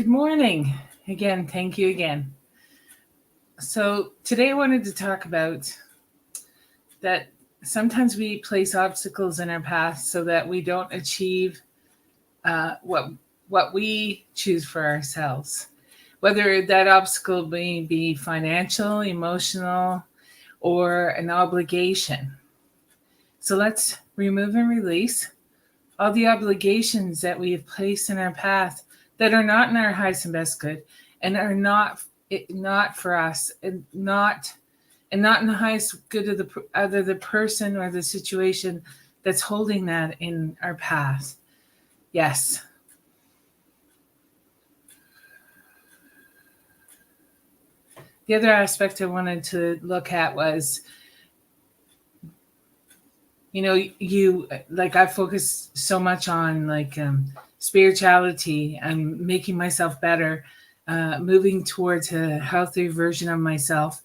Good morning. Again, thank you again. So, today I wanted to talk about that sometimes we place obstacles in our path so that we don't achieve what we choose for ourselves. Whether that obstacle may be financial, emotional, or an obligation. So, let's remove and release all the obligations that we have placed in our path that are not in our highest and best good and are not for us and not in the highest good of either the person or the situation that's holding that in our path. Yes. The other aspect I wanted to look at was, you like I focus so much on spirituality and making myself better, moving towards a healthier version of myself,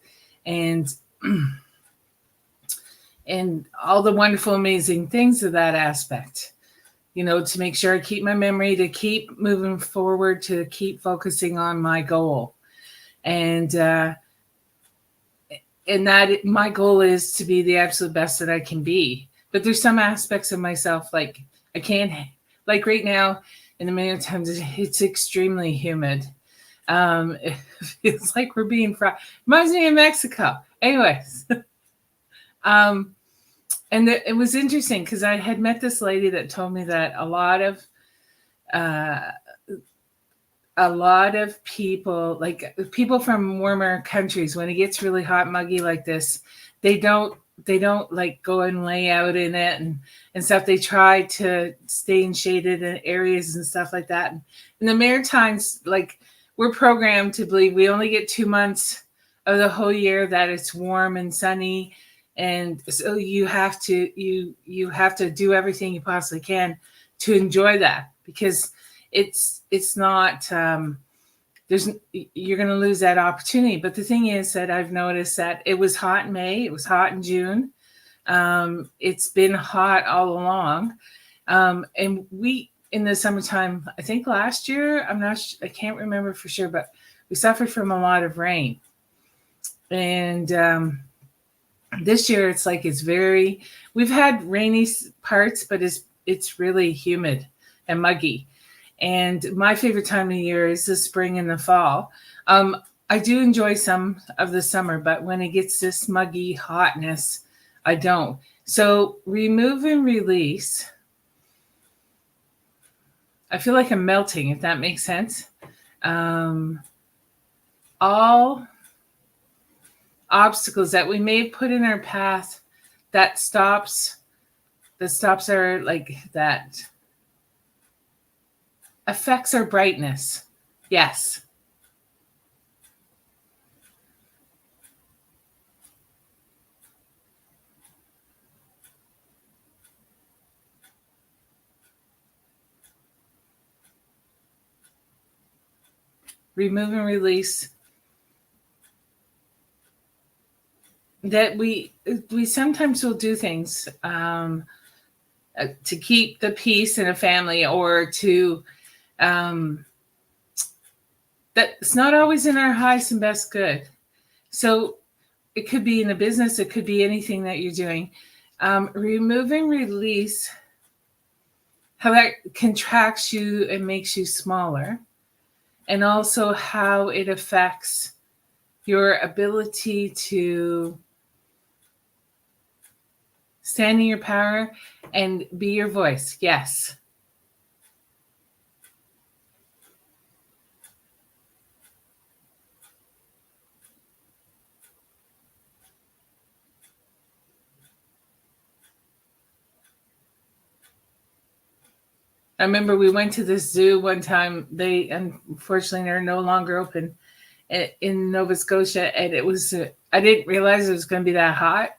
and and all the wonderful, amazing things of that aspect. To make sure I keep my memory, to keep moving forward, to keep focusing on my goal, and that my goal is to be the absolute best that I can be. But there's some aspects of myself like I can't, like right now in the many times it's extremely humid. It feels like we're being fried. Reminds me of Mexico. Anyways, and it was interesting because I had met this lady that told me that uh, a lot of people, like people from warmer countries, when it gets really hot and muggy like this, they don't like go and lay out in it and stuff. They try to stay in shaded areas and stuff like that. And the Maritimes, like, we're programmed to believe we only get 2 months of the whole year that it's warm and sunny, and so you have to do everything you possibly can to enjoy that, because it's not there's you're going to lose that opportunity. But the thing is that I've noticed that it was hot in May, it was hot in June, it's been hot all along, and we in the summertime, I think last year, I can't remember for sure, but we suffered from a lot of rain. And this year we've had rainy parts, but it's really humid and muggy. And my favorite time of year is the spring and the fall. I do enjoy some of the summer, but when it gets this muggy hotness, I don't. So remove and release. I feel like I'm melting, if that makes sense. All obstacles that we may have put in our path that stops our, like, that affects our brightness. Yes. Remove and release that we sometimes will do things to keep the peace in a family, or to that's not always in our highest and best good. So it could be in a business, it could be anything that you're doing. Remove and release how that contracts you and makes you smaller, and also how it affects your ability to stand in your power and be your voice. Yes. I remember we went to this zoo one time. They unfortunately are no longer open in Nova Scotia, and it was I didn't realize it was going to be that hot.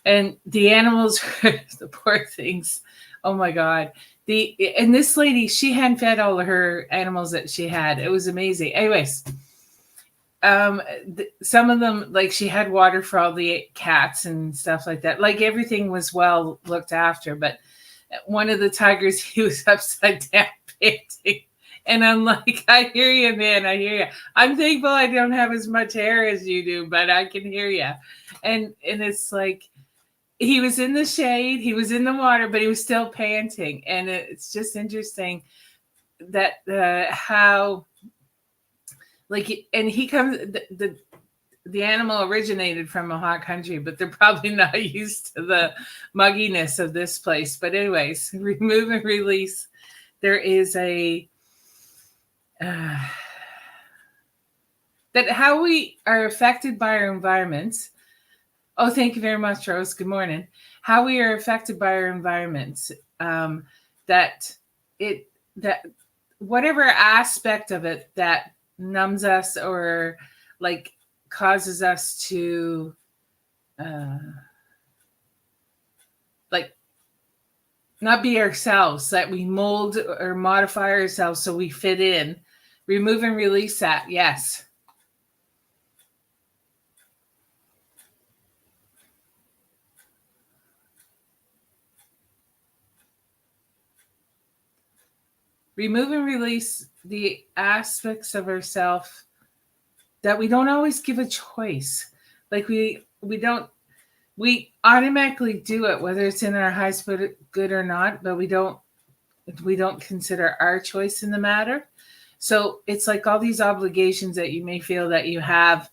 And the animals, the poor things. Oh my God. And this lady, she hand fed all of her animals that she had. It was amazing. Anyways, some of them, like, she had water for all the cats and stuff like that. Like, everything was well looked after. But one of the tigers, he was upside down painting. And I'm like, I hear you, man. I hear you. I'm thankful I don't have as much hair as you do, but I can hear you. And it's like he was in the shade, he was in the water, but he was still panting. And it's just interesting that how like, and he comes the animal originated from a hot country, but they're probably not used to the mugginess of this place. But anyways, remove and release. There is a that how we are affected by our environments. Oh, thank you very much, Rose. Good morning. How we are affected by our environments. That it that whatever aspect of it that numbs us or like causes us to like not be ourselves, that we mold or modify ourselves so we fit in. Remove and release that. Yes. Remove and release the aspects of ourselves that we don't always give a choice. Like we automatically do it, whether it's in our highest good or not, but we don't consider our choice in the matter. So it's like all these obligations that you may feel that you have,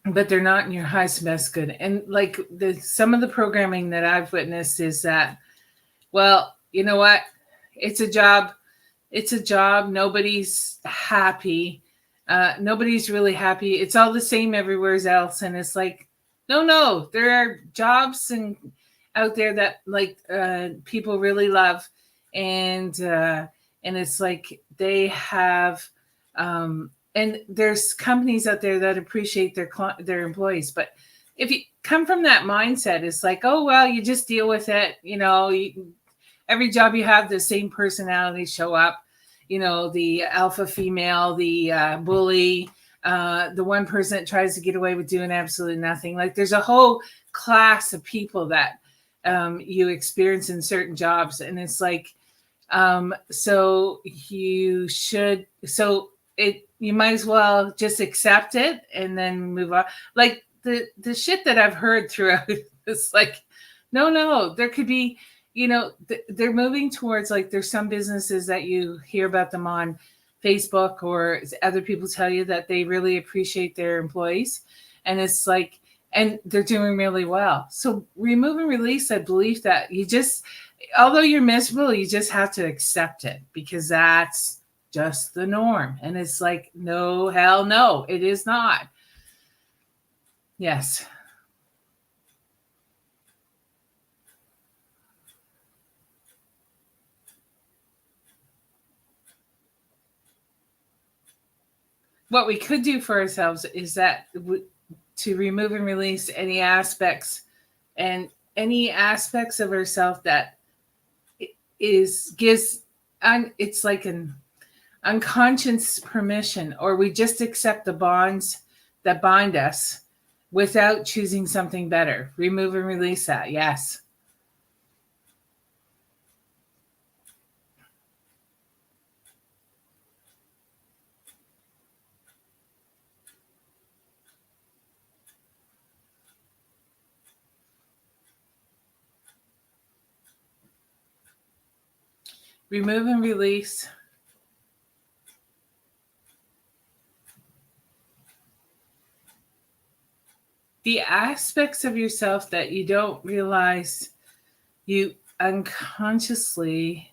but they're not in your highest best good. And like some of the programming that I've witnessed is that, well, you know what? It's a job. It's a job. Nobody's happy. Nobody's really happy. It's all the same everywhere else. And it's like, no, there are jobs and out there that like people really love. And it's like they have, and there's companies out there that appreciate their employees. But if you come from that mindset, it's like, oh, well, you just deal with it. Every job you have, the same personalities show up. The alpha female, the bully, the one person that tries to get away with doing absolutely nothing. Like there's a whole class of people that you experience in certain jobs. And it's like, so you might as well just accept it and then move on. Like the shit that I've heard throughout, it's like, no, there could be, they're moving towards like there's some businesses that you hear about them on Facebook or other people tell you that they really appreciate their employees. And it's like, and they're doing really well. So remove and release that belief that although you're miserable, you just have to accept it because that's just the norm. And it's like, no, hell no, it is not. Yes. What we could do for ourselves is that to remove and release any aspects of ourselves that it's like an unconscious permission, or we just accept the bonds that bind us without choosing something better. Remove and release that. Yes. Remove and release the aspects of yourself that you don't realize you unconsciously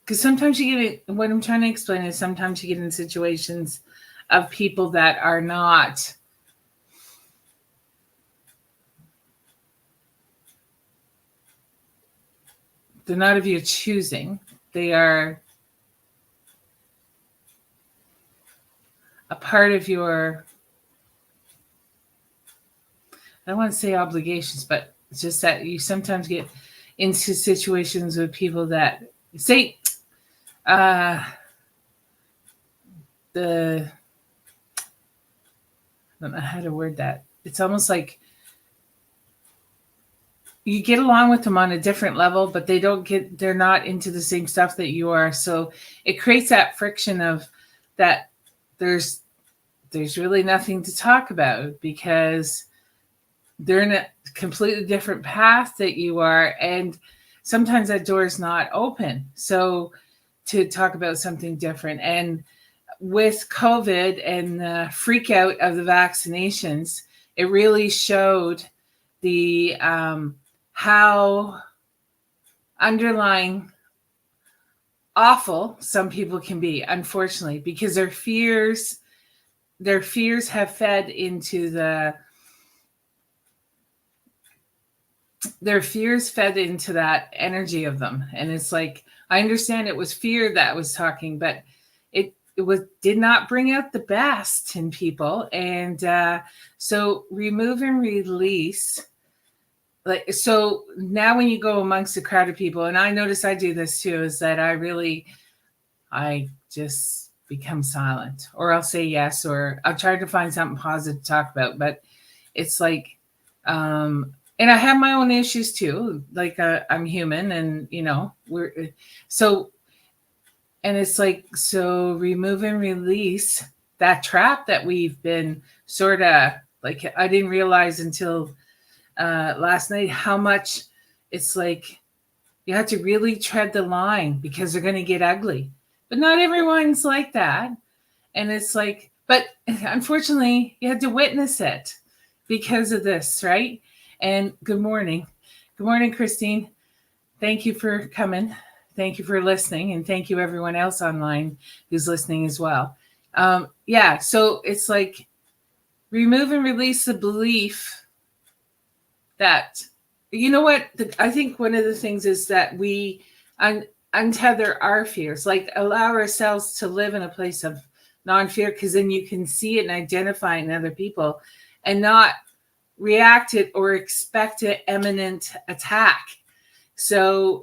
because sometimes you get it. What I'm trying to explain is sometimes you get in situations of people that are not they're not of your choosing. They are a part of your, I don't want to say obligations, but it's just that you sometimes get into situations with people that say I don't know how to word that. It's almost like you get along with them on a different level, but they're not into the same stuff that you are. So it creates that friction of that there's really nothing to talk about because they're in a completely different path that you are. And sometimes that door is not open. So to talk about something different. And with COVID and the freak out of the vaccinations, it really showed the how underlying awful some people can be, unfortunately, because their fears have fed into that energy of them. And it's like, I understand it was fear that was talking, but it did not bring out the best in people. And so remove and release. Like, so now when you go amongst a crowd of people, and I notice I do this too, is that I just become silent, or I'll say yes, or I'll try to find something positive to talk about. But it's like, and I have my own issues too. Like I'm human, and and it's like, so remove and release that trap that we've been sort of like, I didn't realize until last night how much it's like you have to really tread the line because they're going to get ugly. But not everyone's like that. And it's like, but unfortunately, you had to witness it because of this, right? And good morning. Good morning, Christine. Thank you for coming. Thank you for listening. And thank you, everyone else online who's listening as well. Yeah, so it's like remove and release the belief that, you know what, I think one of the things is that we untether our fears, like allow ourselves to live in a place of non-fear, because then you can see it and identify it in other people and not react it or expect an imminent attack. So,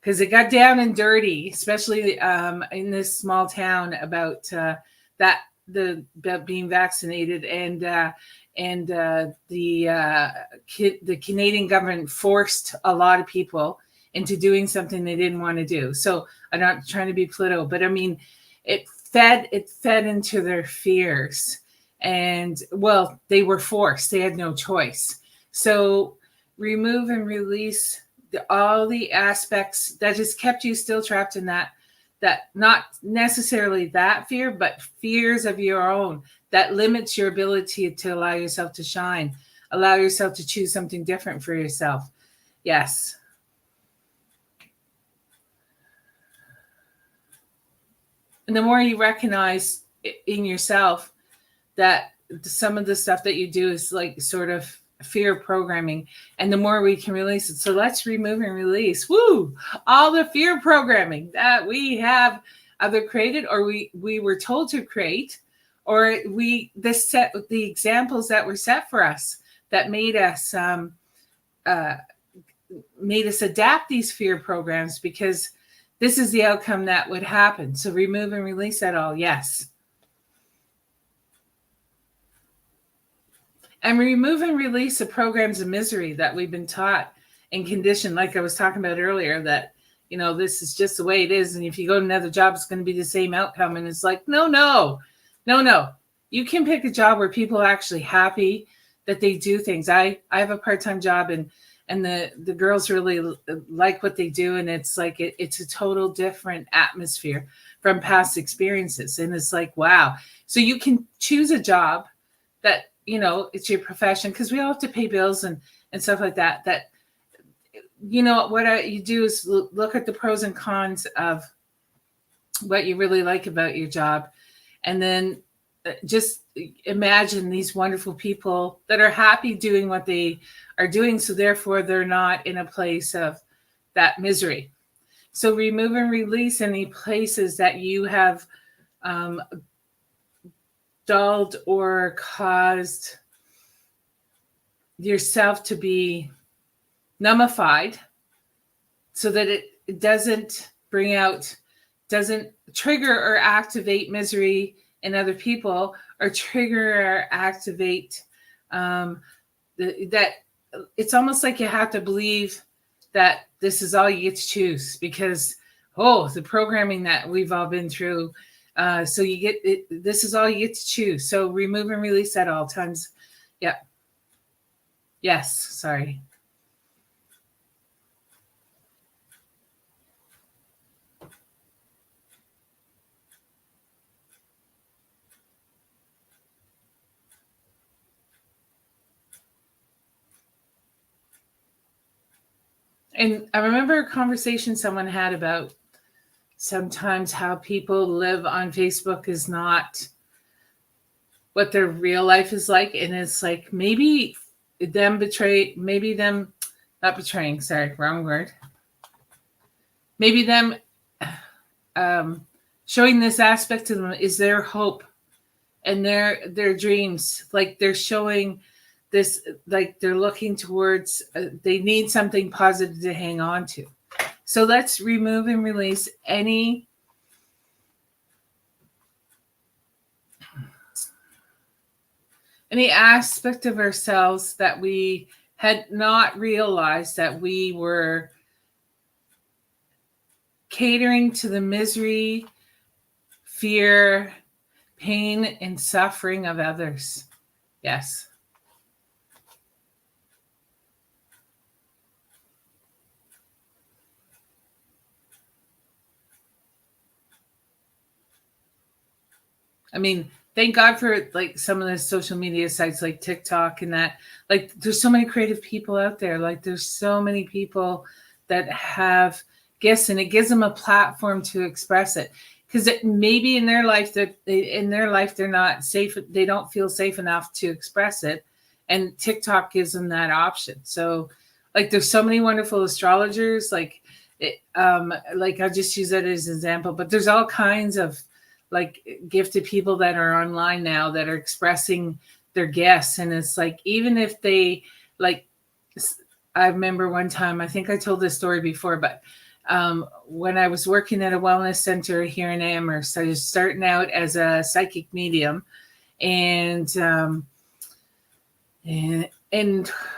because it got down and dirty, especially in this small town about about being vaccinated, and the Canadian government forced a lot of people into doing something they didn't want to do. So I'm not trying to be political, but I mean, it fed into their fears, and well, they were forced; they had no choice. So remove and release all the aspects that just kept you still trapped in that not necessarily that fear, but fears of your own that limits your ability to allow yourself to shine, allow yourself to choose something different for yourself. Yes. And the more you recognize in yourself that some of the stuff that you do is like sort of fear programming, and the more we can release it. So let's remove and release all the fear programming that we have either created or we were told to create, or the examples that were set for us that made us adapt these fear programs, because this is the outcome that would happen. So remove and release that all. Yes. And remove and release the programs of misery that we've been taught and conditioned, like I was talking about earlier, that, this is just the way it is. And if you go to another job, it's going to be the same outcome. And it's like, no. You can pick a job where people are actually happy that they do things. I have a part-time job, and the girls really like what they do. And it's like, it's a total different atmosphere from past experiences. And it's like, wow. So you can choose a job that, it's your profession, because we all have to pay bills and stuff like that. That, what you do is look at the pros and cons of what you really like about your job. And then just imagine these wonderful people that are happy doing what they are doing. So therefore, they're not in a place of that misery. So remove and release any places that you have dulled or caused yourself to be numbified, so that it doesn't trigger or activate misery in other people, or trigger or activate that it's almost like you have to believe that this is all you get to choose, because the programming that we've all been through. So you get it, this is all you get to choose. So remove and release at all times. Yeah. Yes. Sorry. And I remember a conversation someone had about sometimes how people live on Facebook is not what their real life is like. And it's like maybe them not betraying, sorry, wrong word. Maybe them showing this aspect to them is their hope and their dreams. Like they're showing this, like they're looking towards, they need something positive to hang on to. So let's remove and release any aspect of ourselves that we had not realized that we were catering to the misery, fear, pain, and suffering of others. Yes. I mean, thank God for like some of the social media sites like TikTok and that. Like, there's so many creative people out there. Like, there's so many people that have gifts, and it gives them a platform to express it. Because maybe in their life they're not safe. They don't feel safe enough to express it, and TikTok gives them that option. So, like, there's so many wonderful astrologers. Like I'll just use that as an example. But there's all kinds of like gifted people that are online now that are expressing their gifts. And it's like, even if they like, I remember one time, I think I told this story before, but when I was working at a wellness center here in Amherst, I was starting out as a psychic medium, and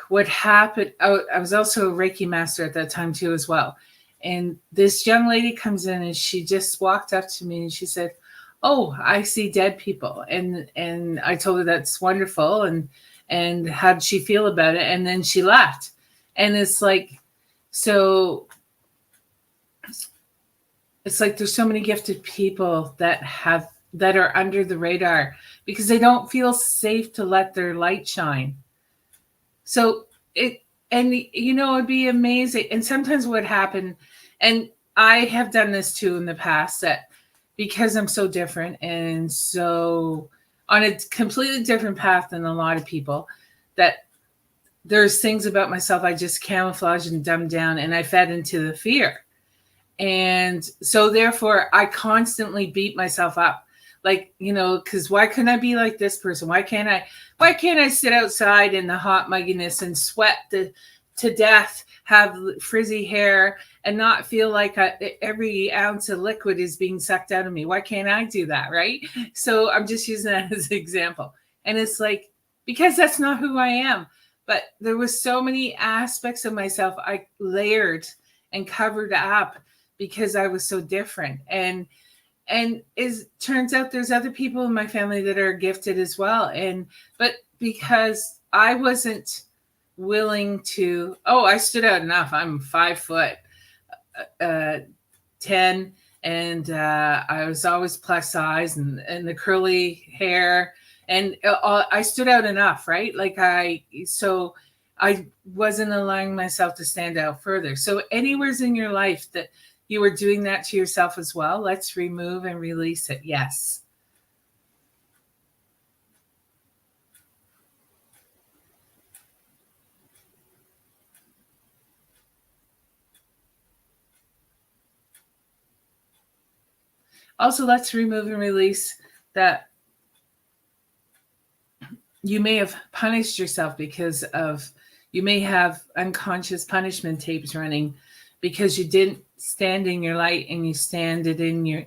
what happened, I was also a Reiki master at that time too as well. And this young lady comes in and she just walked up to me and she said, "Oh, I see dead people." And I told her that's wonderful, and how did she feel about it? And then she left. And it's like, so it's like there's so many gifted people that are under the radar because they don't feel safe to let their light shine. So it'd be amazing. And sometimes what happened, and I have done this too in the past, that because I'm so different and so on a completely different path than a lot of people, that there's things about myself I just camouflage and dumb down, and I fed into the fear. And so therefore I constantly beat myself up. Like, because why couldn't I be like this person? Why can't I sit outside in the hot mugginess and sweat to death, have frizzy hair, and not feel like every ounce of liquid is being sucked out of me? Why can't I do that, right? So I'm just using that as an example. And it's like, because that's not who I am. But there was so many aspects of myself I layered and covered up because I was so different. And it turns out there's other people in my family that are gifted as well. But because I wasn't willing to, I stood out enough. I'm 5 foot 10, and I was always plus size, and the curly hair, and I stood out enough, right? So I wasn't allowing myself to stand out further. So anywhere's in your life that you were doing that to yourself as well, let's remove and release it. Yes. Also, let's remove and release that you may have punished yourself because of, you may have unconscious punishment tapes running because you didn't stand in your light, and you stand in your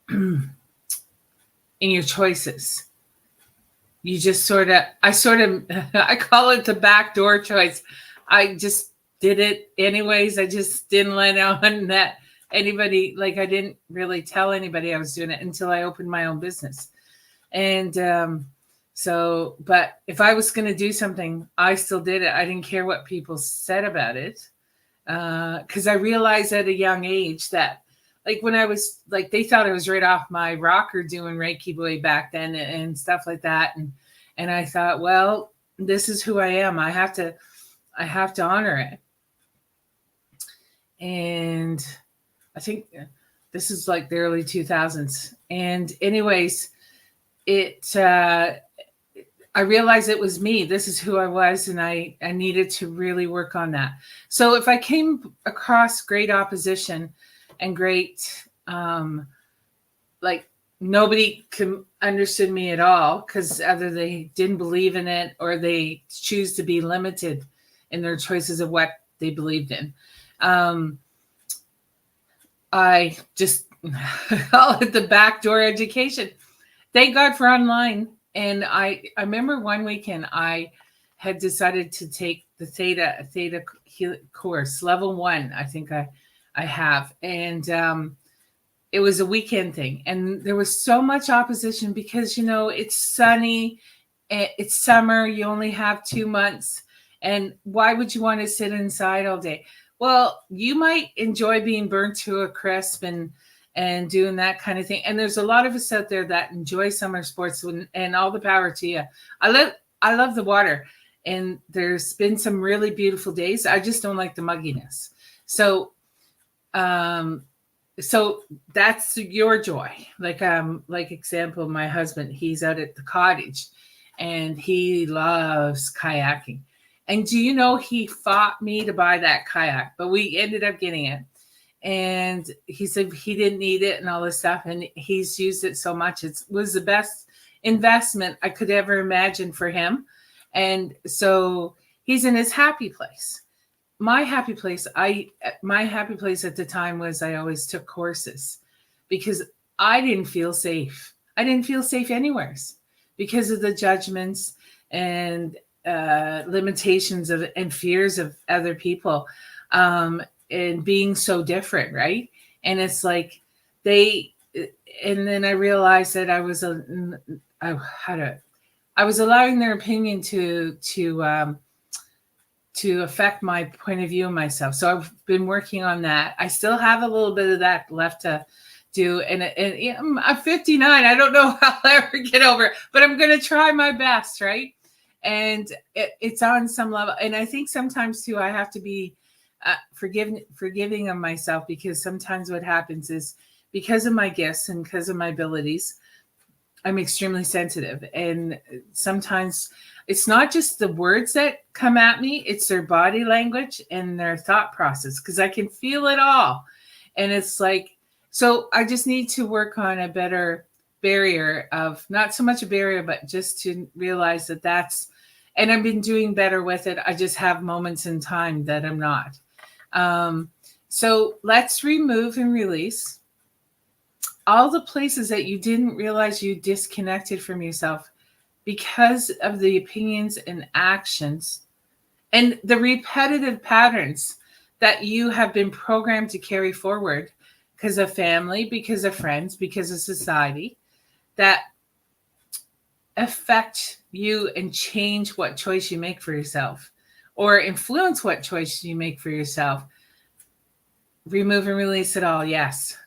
in your choices. you just I call it the backdoor choice. I just did it anyways. I just didn't let on that anybody, like, I didn't really tell anybody I was doing it until I opened my own business. And so, but if I was going to do something, I still did it. I didn't care what people said about it, because I realized at a young age that, like, when I was like, they thought I was right off my rocker doing Reiki way back then and stuff like that, and I thought, well, this is who I am. I have to honor it. And I think this is like the early 2000s. And anyways, it I realized it was me. This is who I was, and I needed to really work on that. So if I came across great opposition and great, like, nobody understood me at all, because either they didn't believe in it or they choose to be limited in their choices of what they believed in. I just call it the backdoor education. Thank God for online. And I remember one weekend I had decided to take the theta course, level 1. I think I have, and it was a weekend thing, and there was so much opposition because, it's sunny, it's summer, you only have 2 months, and why would you want to sit inside all day? Well, you might enjoy being burnt to a crisp and doing that kind of thing. And there's a lot of us out there that enjoy summer sports, and all the power to you. I love the water, and there's been some really beautiful days. I just don't like the mugginess. So, so that's your joy. Like example, my husband, he's out at the cottage, and he loves kayaking. And do you know, he fought me to buy that kayak, but we ended up getting it. And he said he didn't need it and all this stuff, and he's used it so much. It was the best investment I could ever imagine for him. And so he's in his happy place. My happy place at the time was I always took courses, because I didn't feel safe. I didn't feel safe anywhere because of the judgments and limitations of and fears of other people. And being so different, right? And it's like and then I realized that I was allowing their opinion to affect my point of view of myself. So I've been working on that. I still have a little bit of that left to do, and I'm 59. I don't know how I'll ever get over it, but I'm going to try my best, right? And it's on some level, and I think sometimes too I have to be forgiving of myself, because sometimes what happens is, because of my gifts and because of my abilities, I'm extremely sensitive. And sometimes it's not just the words that come at me, it's their body language and their thought process, because I can feel it all. And it's like, so I just need to work on a better barrier, of not so much a barrier, but just to realize and I've been doing better with it. I just have moments in time that I'm not. So let's remove and release all the places that you didn't realize you disconnected from yourself because of the opinions and actions and the repetitive patterns that you have been programmed to carry forward, because of family, because of friends, because of society, that affect you and change what choice you make for yourself, or influence what choice you make for yourself. Remove and release it all. Yes.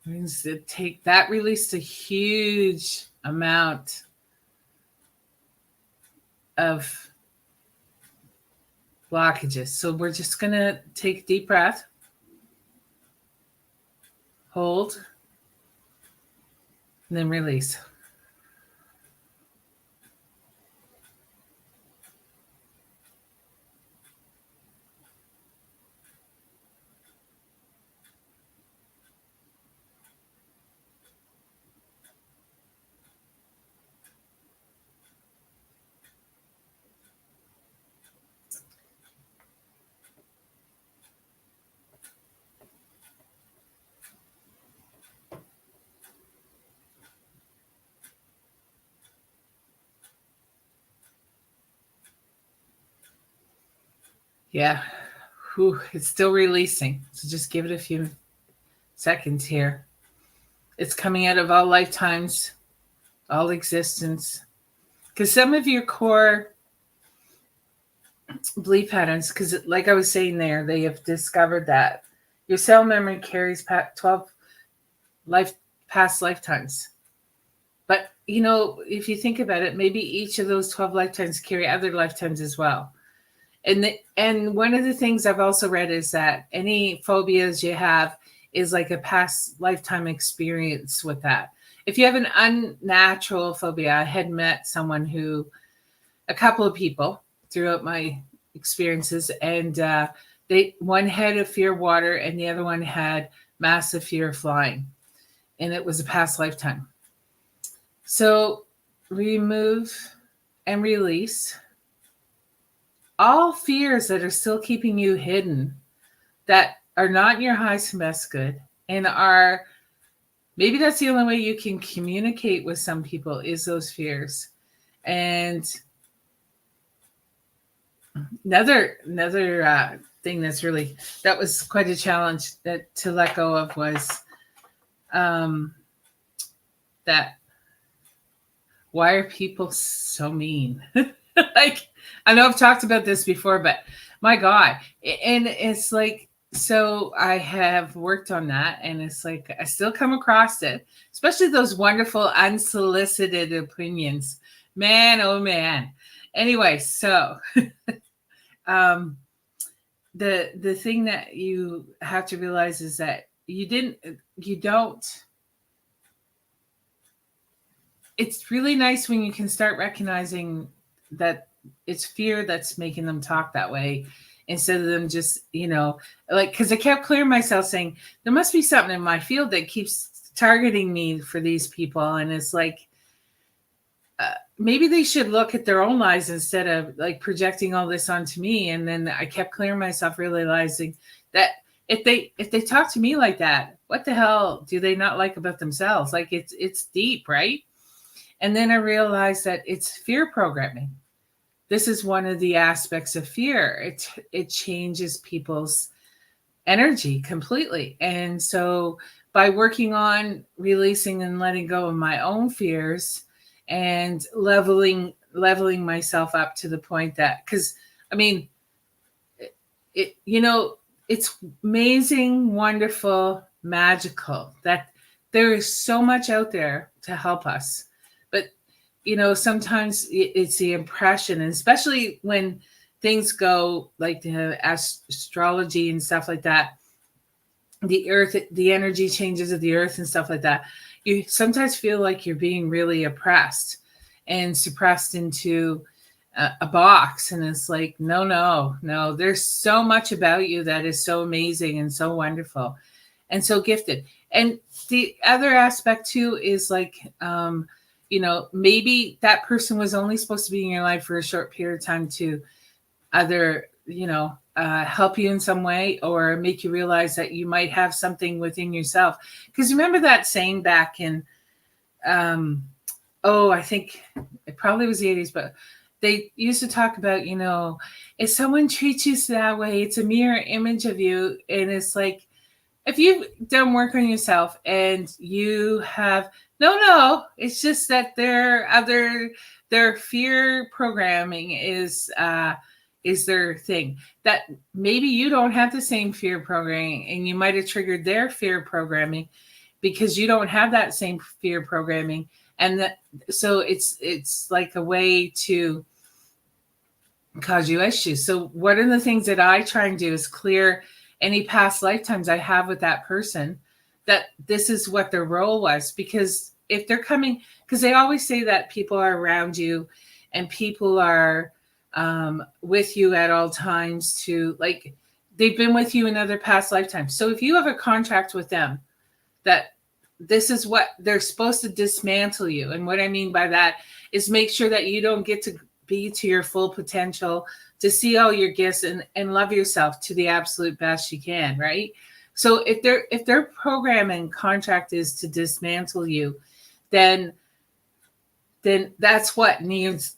Means to take that, released a huge amount of blockages. So we're just going to take a deep breath, hold, and then release. Yeah. Whew, it's still releasing. So just give it a few seconds here. It's coming out of all lifetimes, all existence. Because some of your core belief patterns, because like I was saying there, they have discovered that your cell memory carries 12 life past lifetimes. But if you think about it, maybe each of those 12 lifetimes carry other lifetimes as well. And one of the things I've also read is that any phobias you have is like a past lifetime experience with that. If you have an unnatural phobia, I had met a couple of people throughout my experiences, and one had a fear of water and the other one had massive fear of flying, and it was a past lifetime. So remove and release all fears that are still keeping you hidden, that are not in your highest and best good, and are maybe that's the only way you can communicate with some people, is those fears. And another thing that was quite a challenge to let go of was that why are people so mean? Like, I know I've talked about this before, but my God. And it's like, so I have worked on that, and it's like I still come across it, especially those wonderful unsolicited opinions. Man, oh man. Anyway, so the thing that you have to realize is that you don't. It's really nice when you can start recognizing that it's fear that's making them talk that way, instead of them just, like, because I kept clearing myself saying, there must be something in my field that keeps targeting me for these people. And it's like, maybe they should look at their own lives instead of like projecting all this onto me. And then I kept clearing myself, realizing that if they talk to me like that, what the hell do they not like about themselves? Like, it's deep, right? And then I realized that it's fear programming. This is one of the aspects of fear. It changes people's energy completely. And so by working on releasing and letting go of my own fears and leveling myself up to the point that, because I mean, it's amazing, wonderful, magical that there is so much out there to help us. But sometimes it's the impression, and especially when things go like the astrology and stuff like that, the earth, the energy changes of the earth and stuff like that, you sometimes feel like you're being really oppressed and suppressed into a box. And it's like, no, there's so much about you that is so amazing and so wonderful and so gifted. And the other aspect too is like, maybe that person was only supposed to be in your life for a short period of time to either, help you in some way or make you realize that you might have something within yourself. Because remember that saying back in, I think it probably was the 80s, but they used to talk about, if someone treats you that way, it's a mirror image of you. And it's like, if you've done work on yourself and you have, no, it's just that their fear programming is their thing. That maybe you don't have the same fear programming, and you might have triggered their fear programming because you don't have that same fear programming. And so it's like a way to cause you issues. So one of the things that I try and do is clear any past lifetimes I have with that person, that this is what their role was. Because if they're coming, because they always say that people are around you and people are with you at all times, to like, they've been with you in other past lifetimes. So if you have a contract with them that this is what they're supposed to dismantle you. And what I mean by that is make sure that you don't get to be to your full potential, to see all your gifts and love yourself to the absolute best you can, right? So if their program and contract is to dismantle you, then that's what needs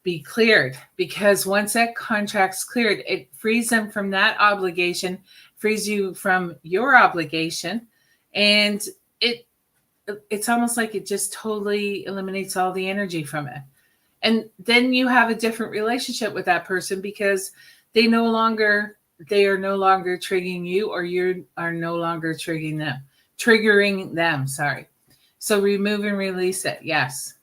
be cleared, because once that contract's cleared, it frees them from that obligation, frees you from your obligation, and it it's almost like it just totally eliminates all the energy from it. And then you have a different relationship with that person, because they no longer they are no longer triggering you, or you are no longer triggering them, sorry. So remove and release it. Yes.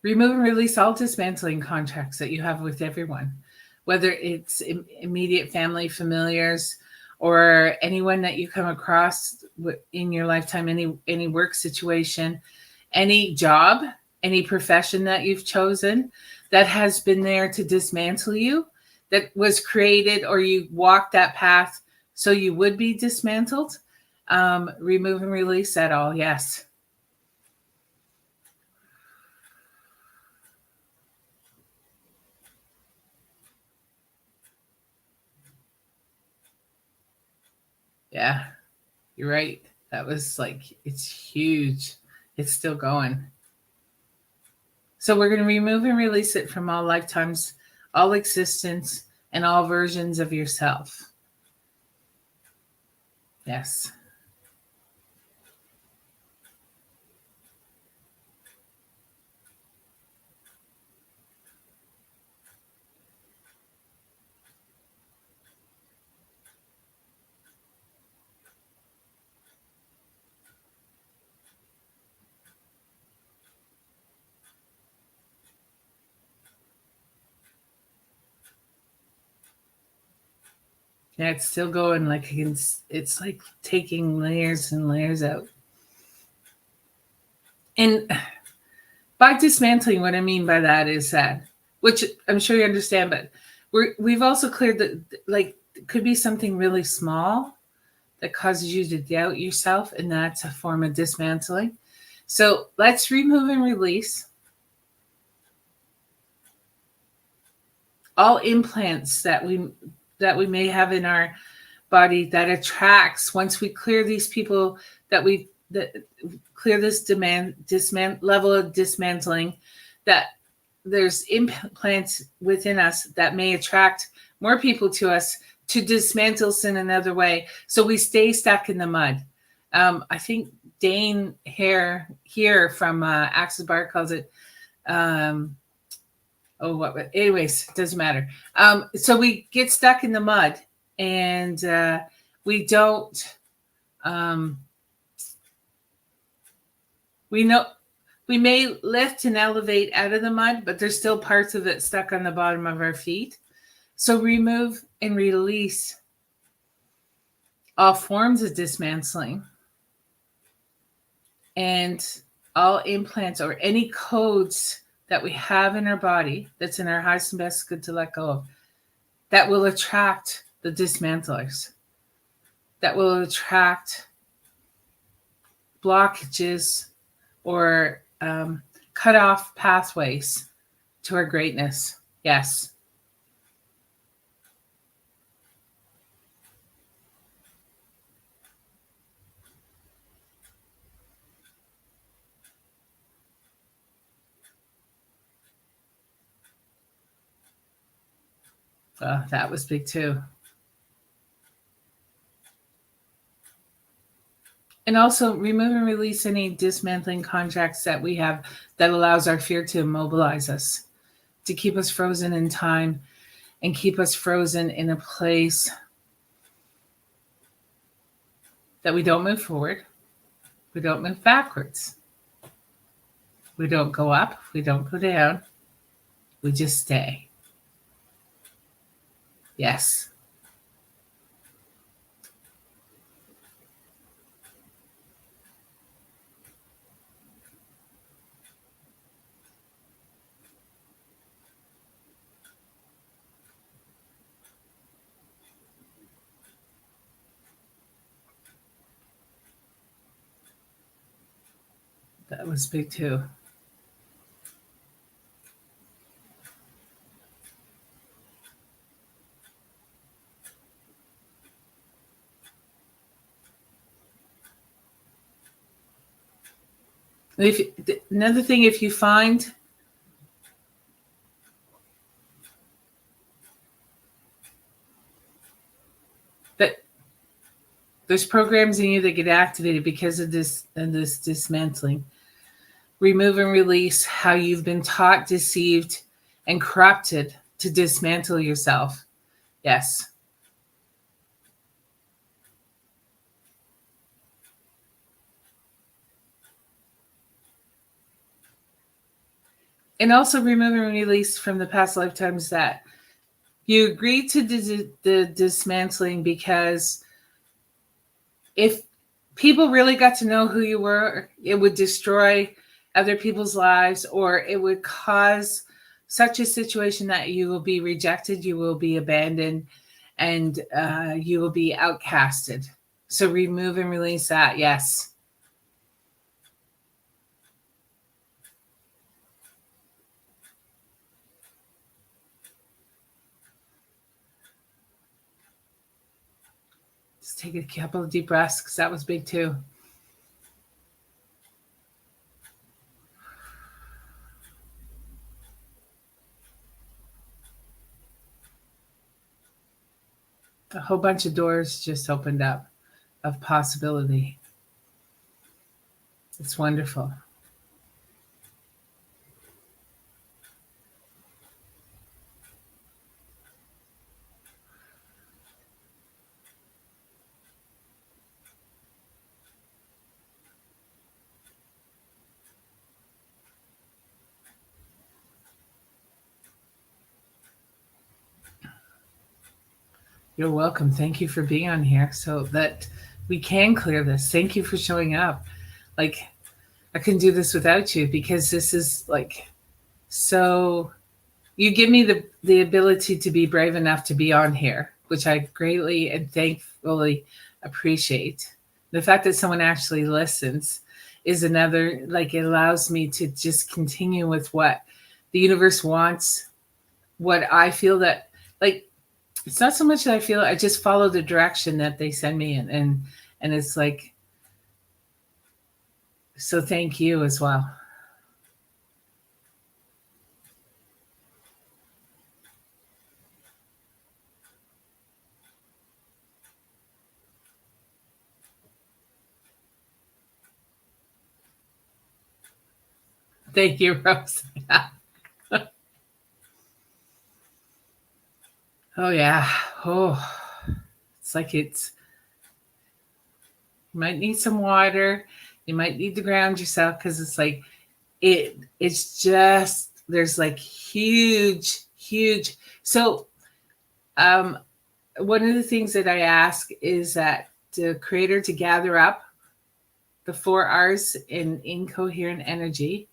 Remove and release all dismantling contracts that you have with everyone, whether it's immediate family, familiars, or anyone that you come across in your lifetime, any work situation, any job, any profession that you've chosen that has been there to dismantle you, that was created, or you walked that path so you would be dismantled. Remove and release that all. Yes. Yeah, you're right. That was like, it's huge. It's still going. So we're going to remove and release it from all lifetimes, all existence, and all versions of yourself. Yes. Yeah, it's still going. Like, it's like taking layers and layers out. And by dismantling, what I mean by that is that, which I'm sure you understand, but we've also cleared that, like, it could be something really small that causes you to doubt yourself, and that's a form of dismantling. So let's remove and release all implants that we may have in our body that attracts, once we clear these people, that clear this level of dismantling, that there's implants within us that may attract more people to us to dismantle us in another way, so we stay stuck in the mud. I think Dane here from Axis Bar calls it anyways, it doesn't matter. So we get stuck in the mud, and we don't we know we may lift and elevate out of the mud, but there's still parts of it stuck on the bottom of our feet. So remove and release all forms of dismantling, and all implants or any codes that we have in our body that's in our highest and best good to let go of, that will attract the dismantlers, that will attract blockages or cut off pathways to our greatness. Yes. That was big too. And also remove and release any dismantling contracts that we have that allows our fear to immobilize us, to keep us frozen in time and keep us frozen in a place that we don't move forward, we don't move backwards, we don't go up, we don't go down, we just stay. Yes. That was big too. Another thing, if you find that there's programs in you that get activated because of this dismantling, remove and release how you've been taught, deceived, and corrupted to dismantle yourself. Yes. And also remove and release from the past lifetimes that you agreed to the dismantling because if people really got to know who you were, it would destroy other people's lives, or it would cause such a situation that you will be rejected, you will be abandoned, and you will be outcasted. So remove and release that. Yes. Just take a couple of deep breaths because that was big too. A whole bunch of doors just opened up of possibility. It's wonderful. You're welcome. Thank you for being on here so that we can clear this. Thank you for showing up. Like, I couldn't do this without you because this is like so. You give me the ability to be brave enough to be on here, which I greatly and thankfully appreciate. The fact that someone actually listens is another, like, it allows me to just continue with what the universe wants, what I feel that, like, it's not so much that I feel, I just follow the direction that they send me in. And it's like, so thank you as well. Thank you, Rose. Oh yeah. Oh, it's like you might need some water. You might need to ground yourself because it's like it's just there's like huge. So one of the things that I ask is that the creator to gather up the 4 R's in incoherent energy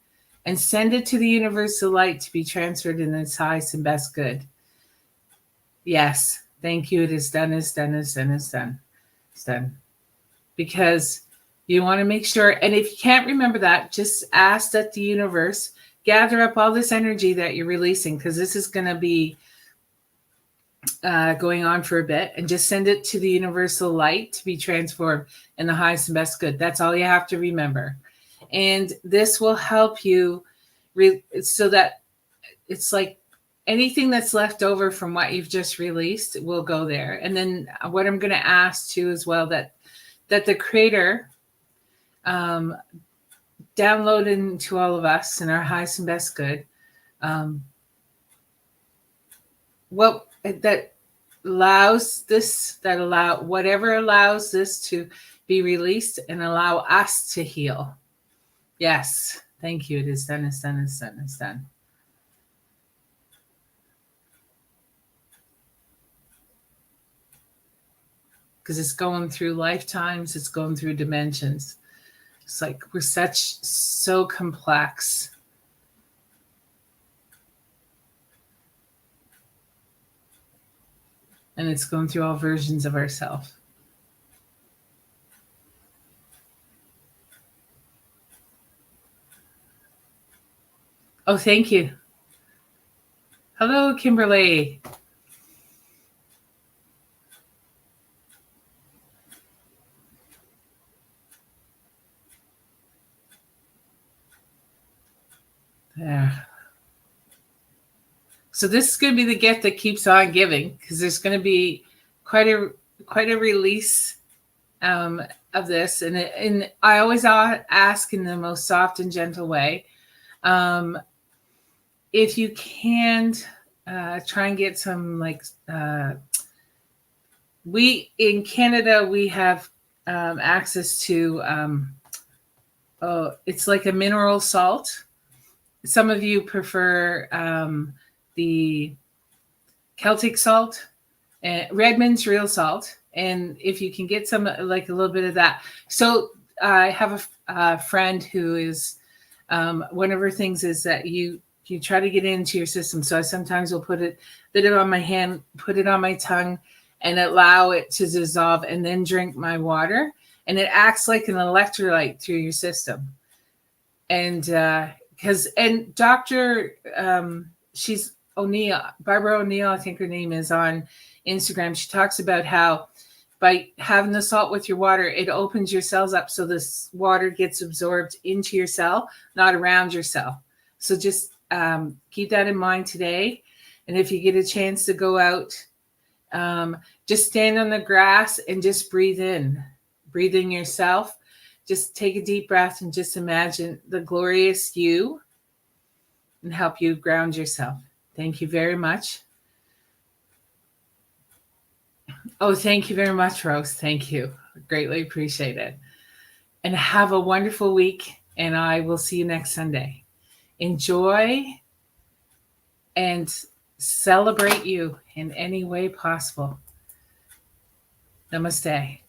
and send it to the universal light to be transferred in its highest and best good. Yes. Thank you. It is done, it's done, it's done, it's done. It's done. Because you want to make sure, and if you can't remember that, just ask that the universe gather up all this energy that you're releasing, because this is going to be going on for a bit, and just send it to the universal light to be transformed in the highest and best good. That's all you have to remember. And this will help you so that it's like anything that's left over from what you've just released will go there. And then what I'm going to ask too as well, that the creator download into all of us in our highest and best good what that allows this, that allow whatever allows this to be released and allow us to heal. Yes. Thank you. It is done, it's done, it's done, it's done. Because it's going through lifetimes, it's going through dimensions. It's like we're so complex. And it's going through all versions of ourselves. Oh, thank you. Hello, Kimberly. Yeah. So this is going to be the gift that keeps on giving, because there's going to be quite a quite a release um, of this, and I always ask in the most soft and gentle way. Um, if you can try and get some we in Canada we have access to oh, it's like a mineral salt. Some of you prefer the Celtic salt, and Redmond's real salt. And if you can get some, like a little bit of that. So I have a friend who is, one of her things is that you try to get it into your system. So I sometimes will put it on my hand, put it on my tongue, and allow it to dissolve, and then drink my water. And it acts like an electrolyte through your system. And because and Dr. She's O'Neill, Barbara O'Neill, I think her name is, on Instagram. She talks about how by having the salt with your water, it opens your cells up so this water gets absorbed into your cell, not around your cell. So just keep that in mind today. And if you get a chance to go out, just stand on the grass and just breathe in yourself. Just take a deep breath and just imagine the glorious you, and help you ground yourself. Thank you very much. Oh, thank you very much, Rose. Thank you. Greatly appreciate it. And have a wonderful week. And I will see you next Sunday. Enjoy and celebrate you in any way possible. Namaste.